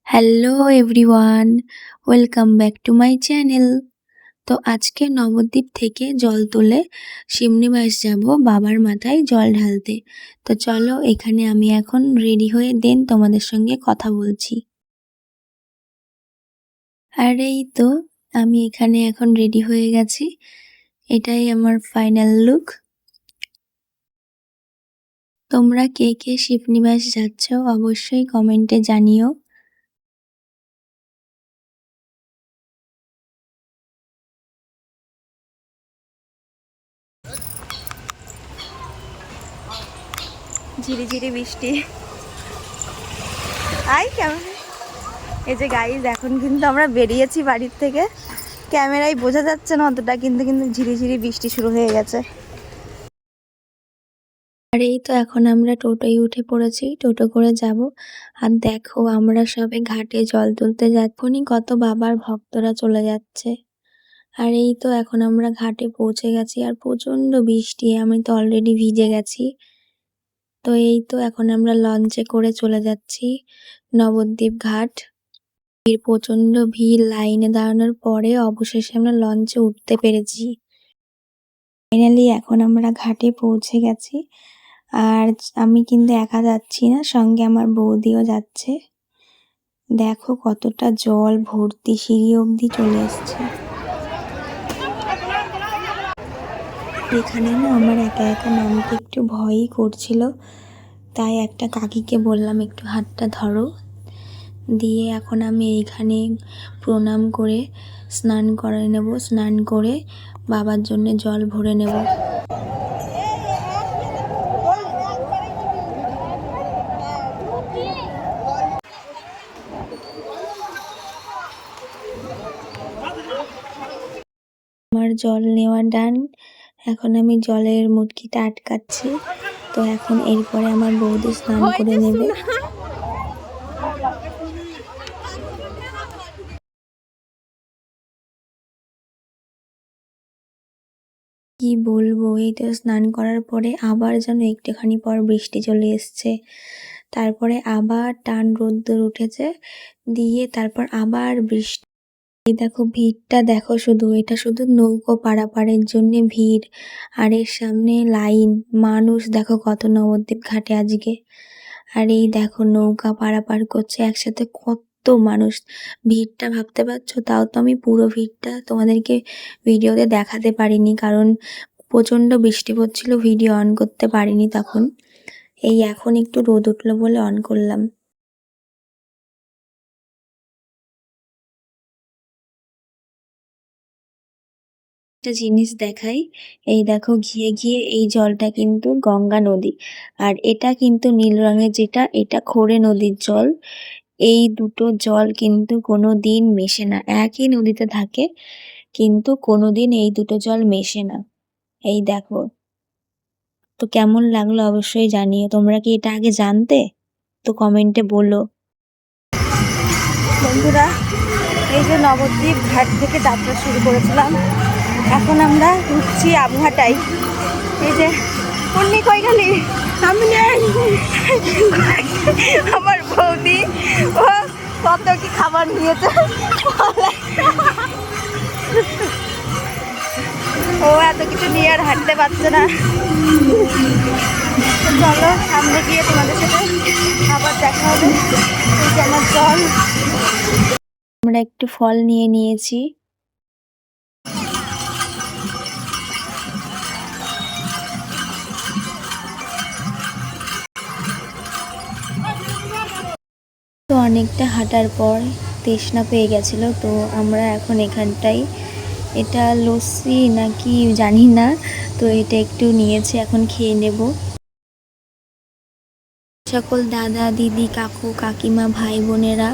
Hello everyone, welcome back to my channel. তো আজকে নবদ্বীপ থেকে জল তুলে শিমনিবাস যাব বাবার মাথায় জল ঢালতে। তো চলো, এখানে আমি এখন রেডি হয়ে দেন তোমাদের সঙ্গে কথা বলছি। আর এই তো আমি এখানে এখন রেডি হয়ে গেছি, এটাই আমার ফাইনাল লুক। তোমরা কে কে শিবনিবাস যাচ্ছ অবশ্যই কমেন্টে জানিও। ঝিরিঝিরি বৃষ্টি, আই কেমন। এই যে গাইজ, এখন কিন্তু আমরা বেরিয়েছি বাড়ির থেকে, ক্যামেরায় বোঝা যাচ্ছে না অতটা, কিন্তু কিন্তু ঝিরিঝিরি বৃষ্টি শুরু হয়ে গেছে। আর এই তো এখন আমরা টোটোয় উঠে পড়েছি, টোটো করে যাব। আর দেখো আমরা সবে ঘাটে জল তুলতে যাচ্ছি, কত বাবার ভক্তরা চলে যাচ্ছে। আর এই তো এখন আমরা ঘাটে পৌঁছে গেছি, আর প্রচন্ড বৃষ্টি, আমি তো অলরেডি ভিজে গেছি। তো এই তো এখন আমরা লঞ্চে করে চলে যাচ্ছি নবদ্বীপ ঘাট। প্রচন্ড ভিড়, লাইনে দাঁড়ানোর পরে অবশেষে আমরা লঞ্চে উঠতে পেরেছি। ফাইনালি এখন আমরা ঘাটে পৌঁছে গেছি। আর আমি কিন্তু একা যাচ্ছি না, সঙ্গে আমার বৌদিও যাচ্ছে। দেখো কতটা জল ভর্তি, সিঁড়ি অবধি চলে এসছে। এখানে না আমার একা একা নামতে একটু ভয়ই করছিল, তাই একটা কাকিকে বললাম একটু হাতটা ধরো। দিয়ে এখন আমি এইখানে প্রণাম করে স্নান করে নেব, স্নান করে বাবার জন্য জল ভরে নেব। আমার জল নেওয়া ডান, এখন আমি জলের মুটকিটা আটকাচ্ছি। তো এখন এরপরে আমার বৌদি স্নান করে নেবে। কি বলবো, এইটা স্নান করার পরে আবার যেন একটুখানি পর বৃষ্টি চলে এসছে, তারপরে আবার টান রোদ্দুর উঠেছে, দিয়ে তারপর আবার বৃষ্টি। এই দেখো ভিড়টা দেখো, শুধু এটা শুধু নৌকো পারাপারের জন্য ভিড়, আর এর সামনে লাইন, মানুষ দেখো কত নবদ্বীপ ঘাটে আজকে। আর এই দেখো নৌকা পারাপার করছে একসাথে কত মানুষ, ভিড়টা ভাবতে পারছো। তাও তো আমি পুরো ভিড়টা তোমাদেরকে ভিডিওতে দেখাতে পারিনি, কারণ প্রচণ্ড বৃষ্টি পড়ছিল, ভিডিও অন করতে পারিনি তখন। এই এখন একটু রোদ উঠলো বলে অন করলাম। একটা জিনিস দেখাই, এই দেখো ঘিয়ে ঘিয়ে এই জলটা কিন্তু গঙ্গা নদী, আর এটা কিন্তু নীল রঙের, যেটা এটা খোরে নদীর জল। এই দুটো জল কিন্তু কোনো দিন মেশে না, একই নদীতে থাকে কিন্তু কোনোদিন এই দুটো জল মেশে না। এই দেখো, তো কেমন লাগলো অবশ্যই জানিও। তোমরা কি এটা আগে জানতে? তো কমেন্টে বলো। বন্ধুরা, এই যে নবদ্বীপ ঘাট থেকে যাত্রা শুরু করেছিলাম, এখন আমরা উঠছি আবহাটাই। এই যে পূর্ণি কই গেলি? আমি আমার বৌদি ও কত কি খাবার নিয়েছে, ও এত কিছু নিয়ে আর হাঁটতে পারছে না। চলো সামনে গিয়ে তোমাদের সাথে আবার দেখা হবে। এই যে আমার জল, আমরা একটু ফল নিয়ে নিয়েছি। তো অনেকটা হাঁটার পর তৃষ্ণা পেয়ে গেছিল, তো আমরা এখন এখানটাই, এটা লস্যি নাকি জানি না, তো এটা একটু নিয়েছি, এখন খেয়ে নেব। সকল দাদা দিদি কাকু কাকিমা ভাই বোনেরা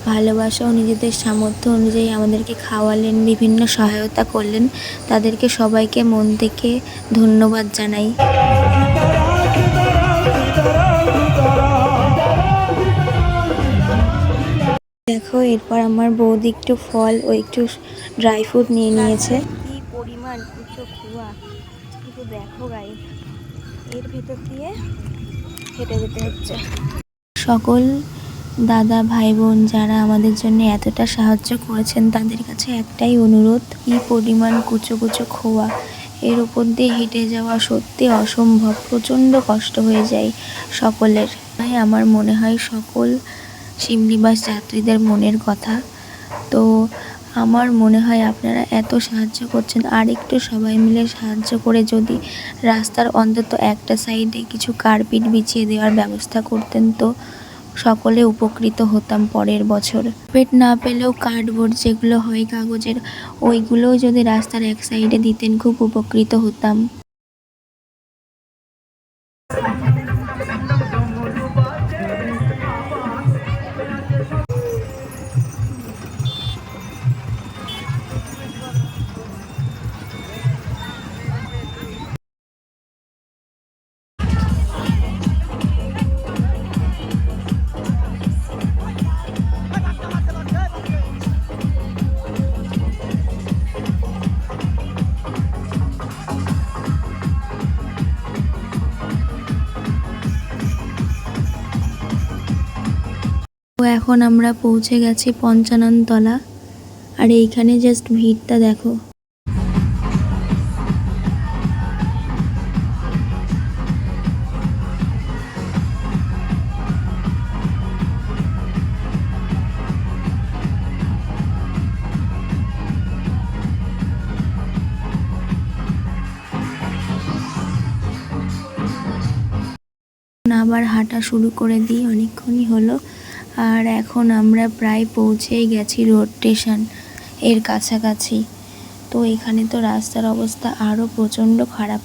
ভালোবাসা ও নিজেদের সামর্থ্য অনুযায়ী আমাদেরকে খাওয়ালেন, বিভিন্ন সহায়তা করলেন, তাদেরকে সবাইকে মন থেকে ধন্যবাদ জানাই। দেখো এরপর আমার বৌদি একটু ফল ও একটু ড্রাই ফ্রুট নিয়ে নিয়েছে। কি পরিমাণ কুচো কুয়া, শুধু দেখো গাই, এর ভেতর দিয়ে হেঁটে যেতে হচ্ছে। সকল দাদা ভাই বোন যারা আমাদের জন্য এতটা সাহায্য করেছেন তাদের কাছে একটাই অনুরোধ, কি পরিমাণ কুচো কুচো খোয়া, এর উপর দিয়ে হেঁটে যাওয়া সত্যি অসম্ভব, প্রচণ্ড কষ্ট হয়ে যায় সকলের। তাই আমার মনে হয় সকল শিমলিবাস যাত্রীদের মনের কথা। তো আমার মনে হয় আপনারা এত সাহায্য করছেন, আর একটু সবাই মিলে সাহায্য করে যদি রাস্তার অন্তত একটা সাইডে কিছু কার্পেট বিছিয়ে দেওয়ার ব্যবস্থা করতেন তো সকলে উপকৃত হতাম পরের বছর। কার্পেট না পেলেও কার্ডবোর্ড যেগুলো হয় কাগজের, ওইগুলোও যদি রাস্তার এক সাইডে দিতেন খুব উপকৃত হতাম। তো এখন আমরা পৌঁছে গেছি পঞ্চাননতলা, আর এইখানে জাস্ট ভিড়টা দেখো। আবার হাঁটা শুরু করে দিই, অনেকক্ষণই হলো। আর এখন আমরা প্রায় পৌঁছেই গেছি রোড স্টেশন এর কাছাকাছি। তো এখানে তো রাস্তার অবস্থা আরও প্রচণ্ড খারাপ।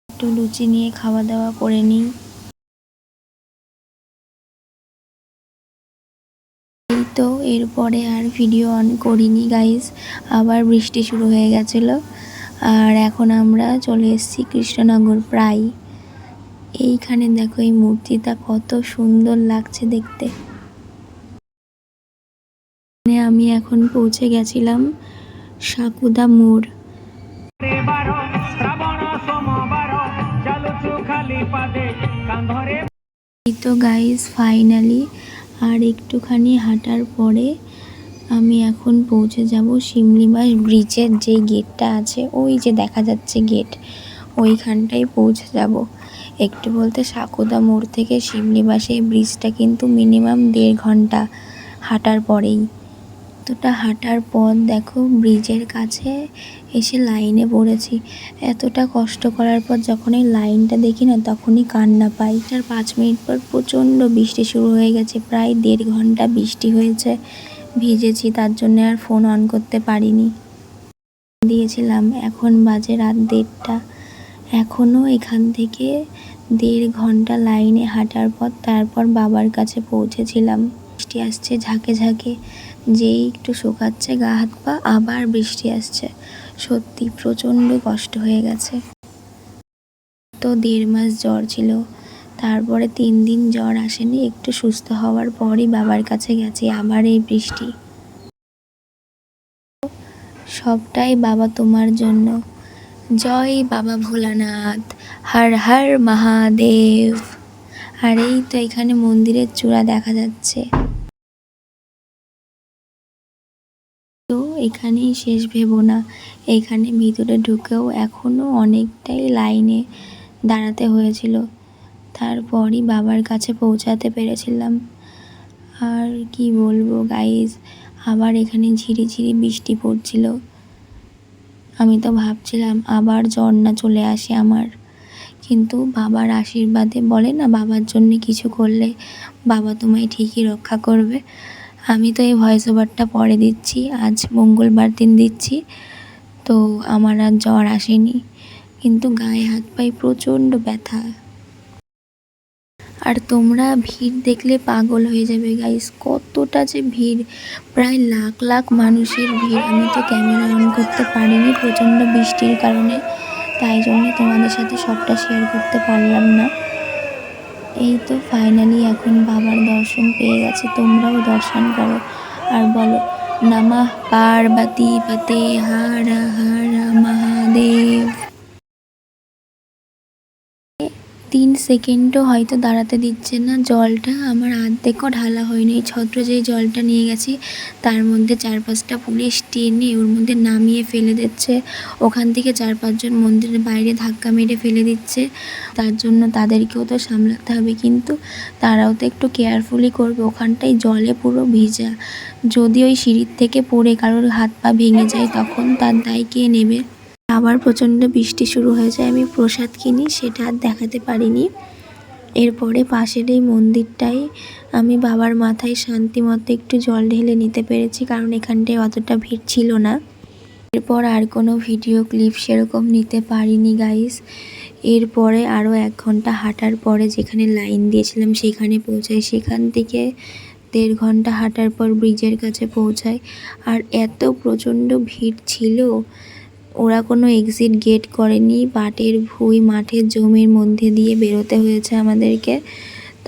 একটু লুচি নিয়ে খাওয়া দাওয়া করে নিই। এই তো এরপরে আর ভিডিও অন করিনি গাইস, আবার বৃষ্টি শুরু হয়ে গেছিলো। আর এখন আমরা চলে এসেছি কৃষ্ণনগর প্রায়। এইখানে দেখো এই মূর্তিটা কত সুন্দর লাগছে দেখতে। আমি এখন পৌঁছে গেছিলাম সাকুদা মোড়। এই তো গাইস ফাইনালি আর একটুখানি হাঁটার পরে আমি এখন পৌঁছে যাব শিমলিবাস ব্রিজের যে গেটটা আছে, ওই যে দেখা যাচ্ছে গেট, ওইখানটায় পৌঁছে যাব। একটু বলতে সাকুদা মোড় থেকে শিমলিবাসের ব্রিজটা কিন্তু মিনিমাম 1.5 ঘন্টা হাঁটার পরেই। এতটা হাঁটার পর দেখো ব্রিজের কাছে এসে লাইনে পড়েছি। এতটা কষ্ট করার পর যখন এই লাইনটা দেখি না তখনই কান্না পাই। তার 5 মিনিট পর প্রচণ্ড বৃষ্টি শুরু হয়ে গেছে, প্রায় 1.5 ঘন্টা বৃষ্টি হয়েছে, ভিজেছি, তার জন্য আর ফোন অন করতে পারিনি দিয়েছিলাম। এখন বাজে রাত 1:30। এখনও এখান থেকে 1.5 ঘন্টা লাইনে হাঁটার পর তারপর বাবার কাছে পৌঁছেছিলাম। বৃষ্টি আসছে ঝাঁকে ঝাঁকে, যেই একটু শুকাচ্ছে গা হাত পা আবার বৃষ্টি আসছে। সত্যি প্রচণ্ড কষ্ট হয়ে গেছে। তো 1.5 মাস জ্বর ছিল, তারপরে 3 দিন জ্বর আসেনি, একটু সুস্থ হওয়ার পরই বাবার কাছে গেছি। আবার এই বৃষ্টি, সবটাই বাবা তোমার জন্য। জয় বাবা ভোলানাথ, হর হর মহাদেব। আর এই তো এখানে মন্দিরের চূড়া দেখা যাচ্ছে। তো এখানেই শেষ ভেবো না, এখানে ভিতরে ঢুকেও এখনও অনেকটাই লাইনে দাঁড়াতে হয়েছিল, তারপরই বাবার কাছে পৌঁছাতে পেরেছিলাম। আর কি বলবো গাইজ, আবার এখানে ঝিরিঝিরি বৃষ্টি পড়ছিল। আমি তো ভাবছিলাম আবার জ্বর না চলে আসে আমার, কিন্তু বাবার আশীর্বাদে, বলে না বাবার জন্য কিছু করলে বাবা তোমায় ঠিকই রক্ষা করবে। আমি তো এই ভয়েস ওভারটা পরে দিচ্ছি, আজ মঙ্গলবার দিন দিচ্ছি, তো আমার আর জ্বর আসেনি, কিন্তু গায়ে হাত পায়ে প্রচণ্ড ব্যথা। আর তোমরা ভিড় দেখলে পাগল হয়ে যাবে গাইস, কতটা যে ভিড়, প্রায় লাখ লাখ মানুষের ভিড়। আমি তো ক্যামেরা অন করতে পারিনি প্রচণ্ড বৃষ্টির কারণে, তাই জন্য তোমাদের সাথে সবটা শেয়ার করতে পারলাম না। এই তো ফাইনালি এখন বাবার দর্শন পেয়ে গেছে, তোমরাও দর্শন করো আর বলো নমঃ পার্বতী পতে হর হর মহাদেব। 3 সেকেন্ডও হয়তো দাঁড়াতে দিচ্ছে না। জলটা আমার অর্ধেকও ঢালা হয়নি। এই ছত্র যেই জলটা নিয়ে গেছি তার মধ্যে 4-5টা পুলিশ টেনে ওর মধ্যে নামিয়ে ফেলে দিচ্ছে। ওখান থেকে 4-5 জন মন্দিরের বাইরে ধাক্কা মেরে ফেলে দিচ্ছে। তার জন্য তাদেরকেও তো সামলাতে হবে, কিন্তু তারাও তো একটু কেয়ারফুলি করবে। ওখানটায় জলে পুরো ভিজা। যদি ওই সিঁড়ির থেকে পড়ে কারোর হাত পা ভেঙে যায় তখন তার দায় কে নেবে? আবার প্রচণ্ড বৃষ্টি শুরু হয়ে যায়। আমি প্রসাদ কিনি, সেটা আর দেখাতে পারিনি। এরপরে পাশের এই মন্দিরটায় আমি বাবার মাথায় শান্তি মতো একটু জল ঢেলে নিতে পেরেছি, কারণ এখানটায় অতটা ভিড় ছিল না। এরপর আর কোনো ভিডিও ক্লিপ সেরকম নিতে পারিনি গাইস। এরপরে আরও 1 ঘন্টা হাঁটার পরে যেখানে লাইন দিয়েছিলাম সেখানে পৌঁছাই। সেখান থেকে 1.5 ঘন্টা হাঁটার পর ব্রিজের কাছে পৌঁছাই। আর এত প্রচণ্ড ভিড় ছিল, ওরা কোনো এক্সিট গেট করেনি। পাটের ভুঁই মাঠের জমির মধ্যে দিয়ে বেরোতে হয়েছে আমাদেরকে।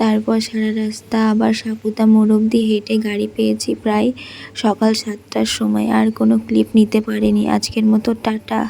তারপর সারা রাস্তা আবার সাপুতা মোড় অবধি হেঁটে গাড়ি পেয়েছি প্রায় সকাল 7টার সময়। আর কোনো ক্লিপ নিতে পারিনি। আজকের মতো টাটা।